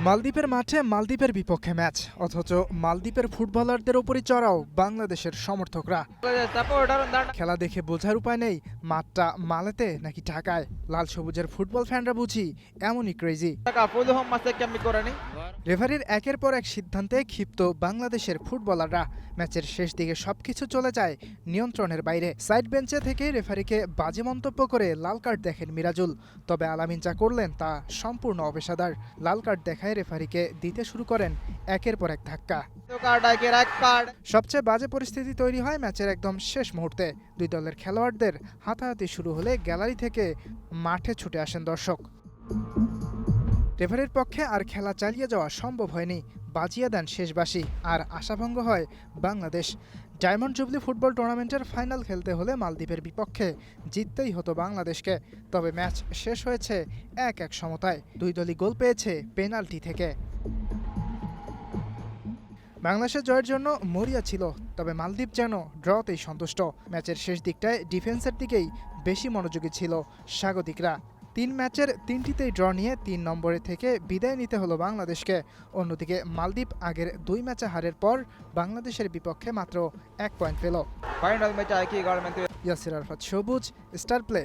মালদ্বীপের মাঠে মালদ্বীপের বিপক্ষে ম্যাচ, অথচ মালদ্বীপের ফুটবলারদের ওপরই চড়াও বাংলাদেশের সমর্থকরা। খেলা দেখে বোঝার উপায় নেই মাঠটা মালেতে নাকি ঢাকায়। লাল সবুজের ফুটবল ফ্যানরা বুঝি এমনই ক্রেজি। রেফারির একের পর এক সিদ্ধান্তে ক্ষিপ্ত বাংলাদেশের ফুটবলাররা। ম্যাচের শেষ দিকে সবকিছু চলে যায় নিয়ন্ত্রণের বাইরে। সাইড বেঞ্চে থেকে রেফারিকে বাজে মন্তব্য করে লাল কার্ড দেখেন মিরাজুল। তবে আলামিন যা করলেন তা সম্পূর্ণ অপেশাদার। লাল কার্ড দেখায় রেফারিকে দিতে শুরু করেন একের পর এক ধাক্কা। সবচেয়ে বাজে পরিস্থিতি তৈরি হয় ম্যাচের একদম শেষ মুহূর্তে। দুই দলের খেলোয়াড়দের হাতাহাতি শুরু হলে গ্যালারি থেকে মাঠে ছুটে আসেন দর্শক। রেফারির পক্ষে আর খেলা চালিয়ে যাওয়া সম্ভব হয়নি। বাজিয়ে দেন শেষ বাঁশি, আর আশাভঙ্গ হয় বাংলাদেশ। ডায়মন্ড জুবলি ফুটবল টুর্নামেন্টের ফাইনাল খেলতে হলে মালদ্বীপের বিপক্ষে জিততেই হতো বাংলাদেশকে। তবে ম্যাচ শেষ হয়েছে 1-1 সমতায়। দুই দলই গোল পেয়েছে পেনাল্টি থেকে। বাংলাদেশের জয়ের জন্য মরিয়া ছিল, তবে মালদ্বীপ যেন ড্রতেই সন্তুষ্ট। ম্যাচের শেষ দিকটায় ডিফেন্সের দিকেই বেশি মনোযোগী ছিল স্বাগতিকরা। 3 ম্যাচের 3টিতেই ড্র নিয়ে 3 নম্বরে থেকে বিদায় নিতে হলো বাংলাদেশকে। অন্যদিকে মালদ্বীপ আগের 2 ম্যাচে হারের পর বাংলাদেশের বিপক্ষে মাত্র 1 পয়েন্ট পেল। ইয়াসির আরাফাত সবুজ, স্টার প্লে।